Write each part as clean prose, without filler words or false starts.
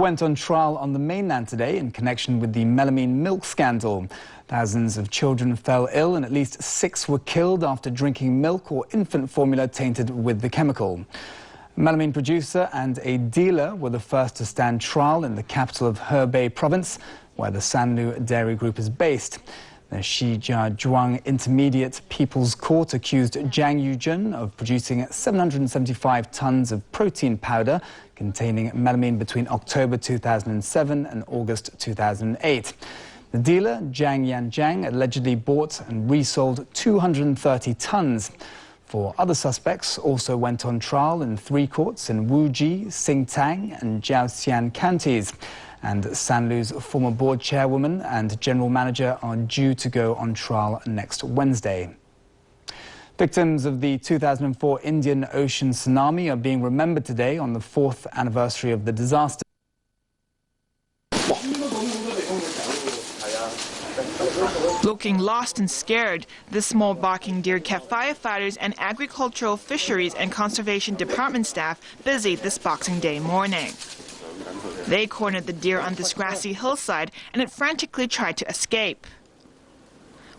Went on trial on the mainland today in connection with the melamine milk scandal. Thousands of children fell ill and at least 6 were killed after drinking milk or infant formula tainted with the chemical. A melamine producer and a dealer were the first to stand trial in the capital of Hebei province, where the Sanlu dairy group is based. The Shijiazhuang Intermediate People's Court accused Jiang Yujun of producing 775 tons of protein powder containing melamine between October 2007 and August 2008. The dealer, Jiang Yanjiang, allegedly bought and resold 230 tons. 4 other suspects also went on trial in 3 courts in Wuji, Xingtang and Jiaxian counties. And Sanlu's former board chairwoman and general manager are due to go on trial next Wednesday. Victims of the 2004 Indian Ocean tsunami are being remembered today on the 4th anniversary of the disaster. Looking lost and scared, this small barking deer kept firefighters and agricultural, fisheries and conservation department staff busy this Boxing Day morning. They cornered the deer on this grassy hillside and it frantically tried to escape.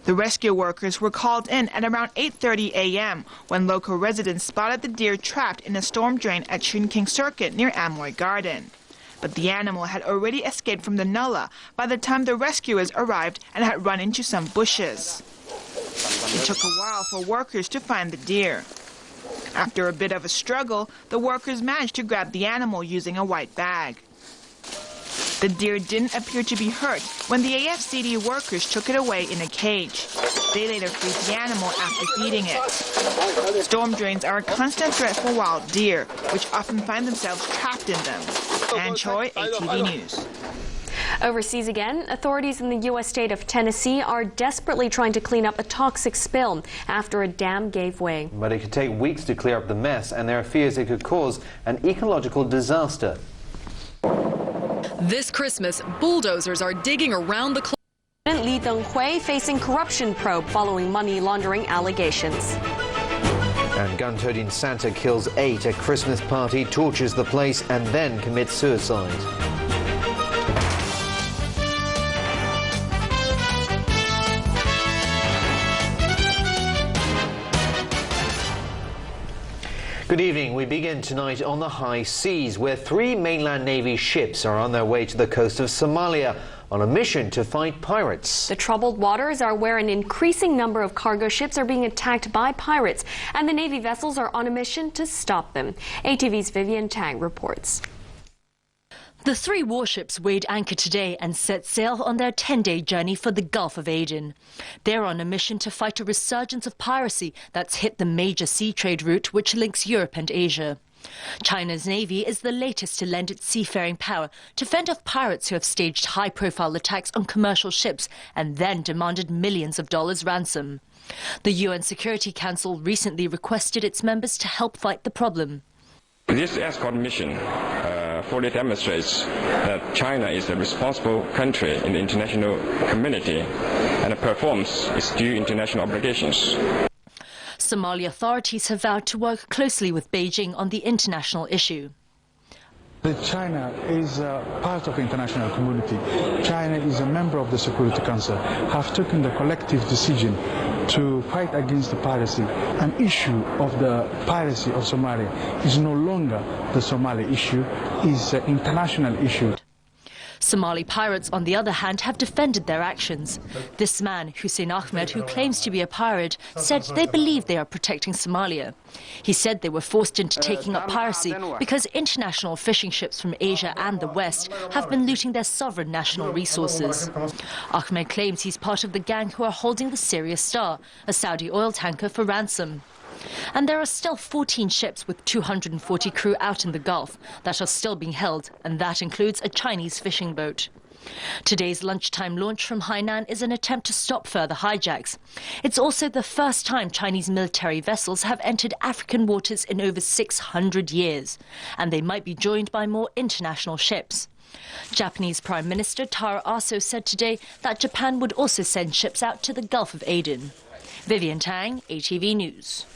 The rescue workers were called in at around 8:30 a.m. when local residents spotted the deer trapped in a storm drain at Chunking Circuit near Amoy Garden. But the animal had already escaped from the nullah by the time the rescuers arrived and had run into some bushes. It took a while for workers to find the deer. After a bit of a struggle, the workers managed to grab the animal using a white bag. The deer didn't appear to be hurt when the AFCD workers took it away in a cage. They later freed the animal after feeding it. Storm drains are a constant threat for wild deer, which often find themselves trapped in them. Ann Choi, ATV News. Overseas again, authorities in the U.S. state of Tennessee are desperately trying to clean up a toxic spill after a dam gave way. But it could take weeks to clear up the mess, and there are fears it could cause an ecological disaster. This Christmas, bulldozers are digging around the President Lee Teng-hui facing corruption probe following money laundering allegations. And gun-toting Santa kills 8 at Christmas party, tortures the place, and then commits suicide. Good evening. We begin tonight on the high seas, where 3 mainland Navy ships are on their way to the coast of Somalia on a mission to fight pirates. The troubled waters are where an increasing number of cargo ships are being attacked by pirates, and the Navy vessels are on a mission to stop them. ATV's Vivian Tang reports. The 3 warships weighed anchor today and set sail on their 10-day journey for the Gulf of Aden. They're on a mission to fight a resurgence of piracy that's hit the major sea trade route which links Europe and Asia. China's Navy is the latest to lend its seafaring power to fend off pirates who have staged high-profile attacks on commercial ships and then demanded millions of dollars ransom. The UN Security Council recently requested its members to help fight the problem. This escort mission fully demonstrates that China is a responsible country in the international community and performs its due international obligations. Somali authorities have vowed to work closely with Beijing on the international issue. China is part of the international community. China is a member of the Security Council, have taken the collective decision to fight against the piracy. An issue of the piracy of Somalia is no longer the Somali issue, is an international issue. Somali pirates, on the other hand, have defended their actions. This man, Hussein Ahmed, who claims to be a pirate, said they believe they are protecting Somalia. He said they were forced into taking up piracy because international fishing ships from Asia and the West have been looting their sovereign national resources. Ahmed claims he's part of the gang who are holding the Sirius Star, a Saudi oil tanker, for ransom. And there are still 14 ships with 240 crew out in the Gulf that are still being held, and that includes a Chinese fishing boat. Today's lunchtime launch from Hainan is an attempt to stop further hijacks. It's also the first time Chinese military vessels have entered African waters in over 600 years, and they might be joined by more international ships. Japanese Prime Minister Taro Aso said today that Japan would also send ships out to the Gulf of Aden. Vivian Tang, ATV News.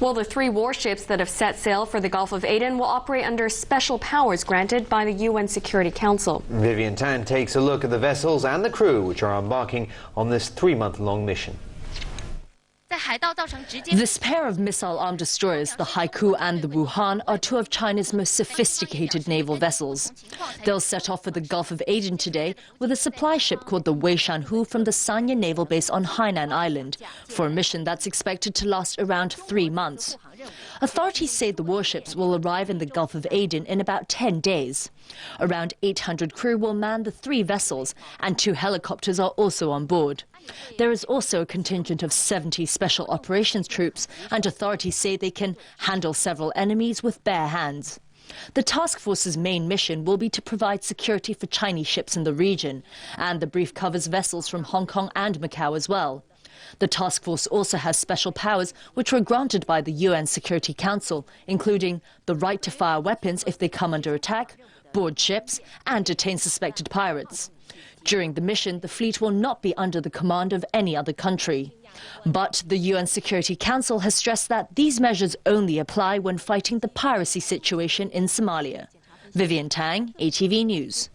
Well, the 3 warships that have set sail for the Gulf of Aden will operate under special powers granted by the UN Security Council. Vivian Tan takes a look at the vessels and the crew which are embarking on this 3-month-long mission. This pair of missile-armed destroyers, the Haiku and the Wuhan, are 2 of China's most sophisticated naval vessels. They'll set off for the Gulf of Aden today with a supply ship called the Weishanhu from the Sanya Naval Base on Hainan Island for a mission that's expected to last around 3 months. Authorities say the warships will arrive in the Gulf of Aden in about 10 days. Around 800 crew will man the 3 vessels, and 2 helicopters are also on board. There is also a contingent of 70 special operations troops, and authorities say they can handle several enemies with bare hands. The task force's main mission will be to provide security for Chinese ships in the region, and the brief covers vessels from Hong Kong and Macau as well. The task force also has special powers which were granted by the UN Security Council, including the right to fire weapons if they come under attack, board ships, and detain suspected pirates. During the mission, the fleet will not be under the command of any other country. But the UN Security Council has stressed that these measures only apply when fighting the piracy situation in Somalia. Vivian Tang, ATV News.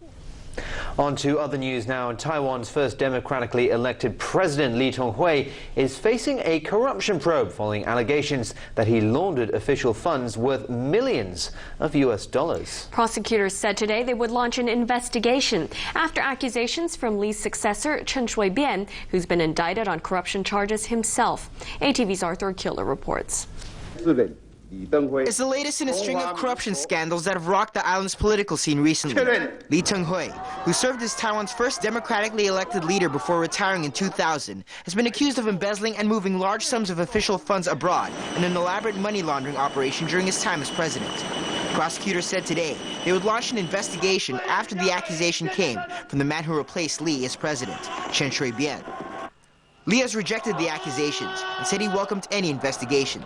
On to other news now. Taiwan's first democratically elected president, Lee Teng-hui, is facing a corruption probe following allegations that he laundered official funds worth millions of US dollars. Prosecutors said today they would launch an investigation after accusations from Lee's successor, Chen Shui-bian, who's been indicted on corruption charges himself. ATV's Arthur Killer reports. It's the latest in a string of corruption scandals that have rocked the island's political scene recently. Lee Teng-hui, who served as Taiwan's first democratically elected leader before retiring in 2000, has been accused of embezzling and moving large sums of official funds abroad in an elaborate money laundering operation during his time as president. Prosecutors said today they would launch an investigation after the accusation came from the man who replaced Lee as president, Chen Shui-bian. Lee has rejected the accusations and said he welcomed any investigation.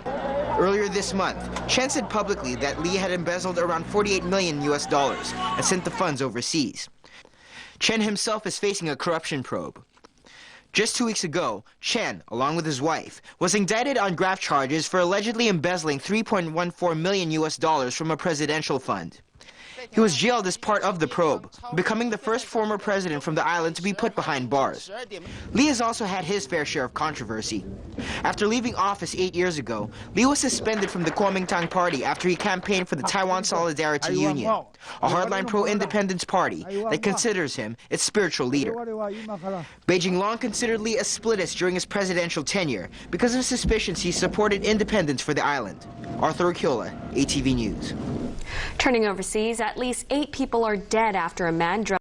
Earlier this month, Chen said publicly that Lee had embezzled around $48 million and sent the funds overseas. Chen himself is facing a corruption probe. Just 2 weeks ago, Chen, along with his wife, was indicted on graft charges for allegedly embezzling $3.14 million from a presidential fund. He was jailed as part of the probe, becoming the first former president from the island to be put behind bars. Lee has also had his fair share of controversy. After leaving office 8 years ago, Lee was suspended from the Kuomintang party after he campaigned for the Taiwan Solidarity Union, a hardline pro-independence party that considers him its spiritual leader. Beijing long considered Lee a splittist during his presidential tenure because of suspicions he supported independence for the island. Arthur Akiola, ATV News. Turning overseas, at least 8 people are dead after a man drove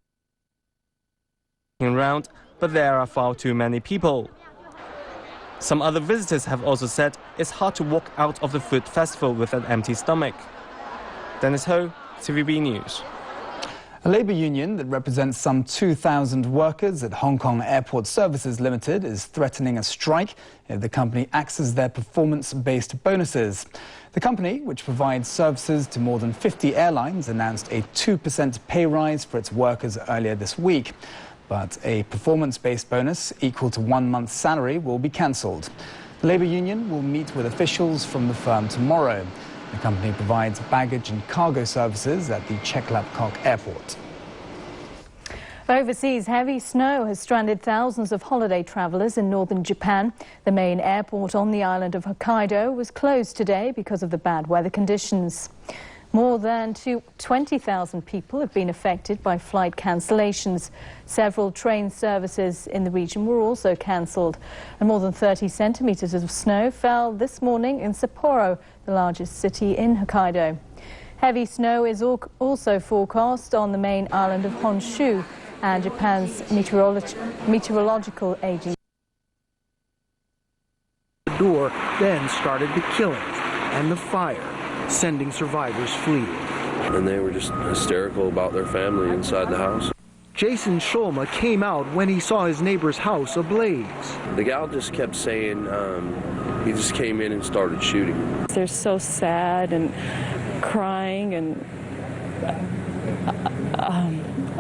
around, but there are far too many people. Some other visitors have also said it's hard to walk out of the food festival with an empty stomach. Dennis Ho, TVB News. A labour union that represents some 2,000 workers at Hong Kong Airport Services Limited is threatening a strike if the company axes their performance-based bonuses. The company, which provides services to more than 50 airlines, announced a 2% pay rise for its workers earlier this week. But a performance-based bonus equal to 1 month's salary will be cancelled. The labour union will meet with officials from the firm tomorrow. The company provides baggage and cargo services at the Cheklapkok Airport. Overseas, heavy snow has stranded thousands of holiday travellers in northern Japan. The main airport on the island of Hokkaido was closed today because of the bad weather conditions. More than 20,000 people have been affected by flight cancellations. Several train services in the region were also cancelled. And more than 30 centimetres of snow fell this morning in Sapporo, the largest city in Hokkaido. Heavy snow is also forecast on the main island of Honshu, and Japan's meteorological agency. The door then started the killings and the fire, sending survivors fleeing. And they were just hysterical about their family inside the house. Jason Sholma came out when he saw his neighbor's house ablaze. The gal just kept saying he just came in and started shooting. They're so sad and crying and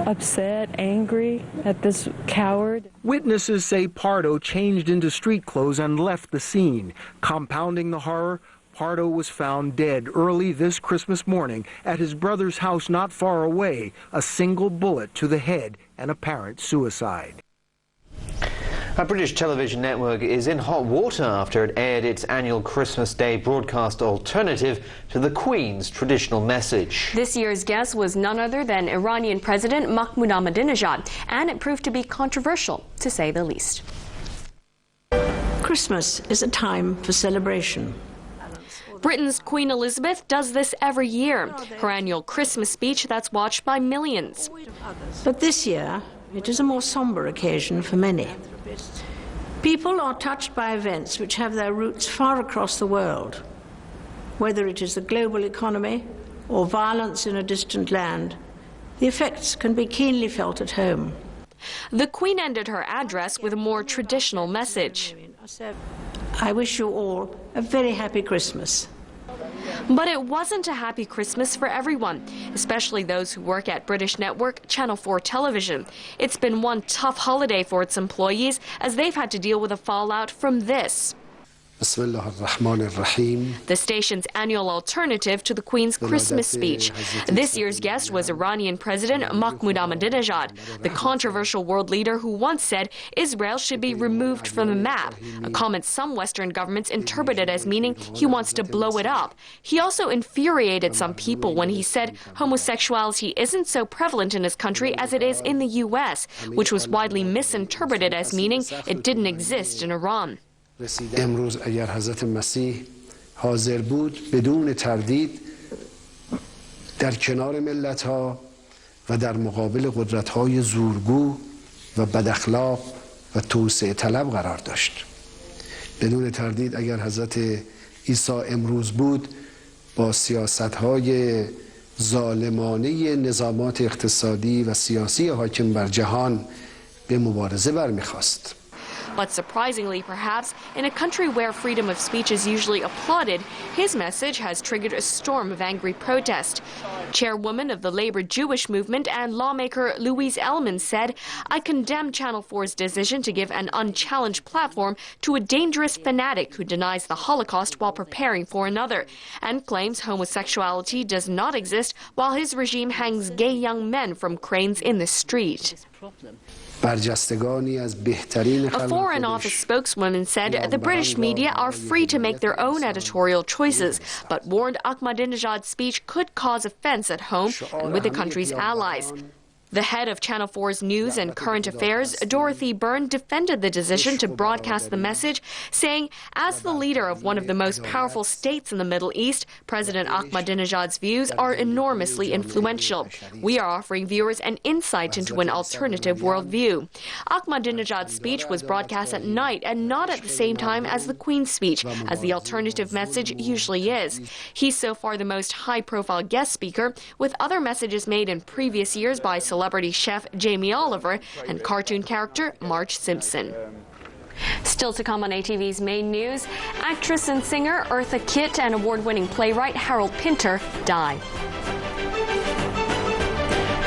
upset, angry at this coward. Witnesses say Pardo changed into street clothes and left the scene. Compounding the horror, Pardo was found dead early this Christmas morning at his brother's house not far away, a single bullet to the head, an apparent suicide. A British television network is in hot water after it aired its annual Christmas Day broadcast alternative to the Queen's traditional message. This year's guest was none other than Iranian President Mahmoud Ahmadinejad, and it proved to be controversial, to say the least. Christmas is a time for celebration. Britain's Queen Elizabeth does this every year, her annual Christmas speech that's watched by millions. But this year, it is a more somber occasion for many. People are touched by events which have their roots far across the world. Whether it is the global economy or violence in a distant land, the effects can be keenly felt at home. The Queen ended her address with a more traditional message. I wish you all a very happy Christmas. But it wasn't a happy Christmas for everyone, especially those who work at British network Channel 4 Television. It's been one tough holiday for its employees as they've had to deal with the fallout from this. The station's annual alternative to the Queen's Christmas speech. This year's guest was Iranian President Mahmoud Ahmadinejad, the controversial world leader who once said Israel should be removed from the map, a comment some Western governments interpreted as meaning he wants to blow it up. He also infuriated some people when he said homosexuality isn't so prevalent in his country as it is in the U.S., which was widely misinterpreted as meaning it didn't exist in Iran. امروز اگر حضرت مسیح حاضر بود بدون تردید در کنار ملت‌ها و در مقابل قدرت‌های زورگو و بداخلاق و توسعه طلب قرار داشت. بدون تردید اگر حضرت عیسی امروز بود با سیاست‌های ظالمانه نظامات اقتصادی و سیاسی حاکم بر جهان به مبارزه برمی‌خواست. But surprisingly, perhaps, in a country where freedom of speech is usually applauded, his message has triggered a storm of angry protest. Chairwoman of the Labour Jewish movement and lawmaker Louise Ellman said, "I condemn Channel 4's decision to give an unchallenged platform to a dangerous fanatic who denies the Holocaust while preparing for another, and claims homosexuality does not exist while his regime hangs gay young men from cranes in the street." A Foreign Office spokeswoman said the British media are free to make their own editorial choices, but warned Ahmadinejad's speech could cause offense at home and with the country's allies. The head of Channel 4's News and Current Affairs, Dorothy Byrne, defended the decision to broadcast the message, saying, as the leader of one of the most powerful states in the Middle East, President Ahmadinejad's views are enormously influential. We are offering viewers an insight into an alternative worldview. Ahmadinejad's speech was broadcast at night and not at the same time as the Queen's speech, as the alternative message usually is. He's so far the most high-profile guest speaker, with other messages made in previous years by celebrity chef Jamie Oliver and cartoon character Marge Simpson. Still to come on ATV's main news, actress and singer Eartha Kitt and award-winning playwright Harold Pinter die.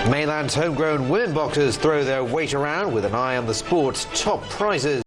Mainland's homegrown women boxers throw their weight around with an eye on the sport's top prizes.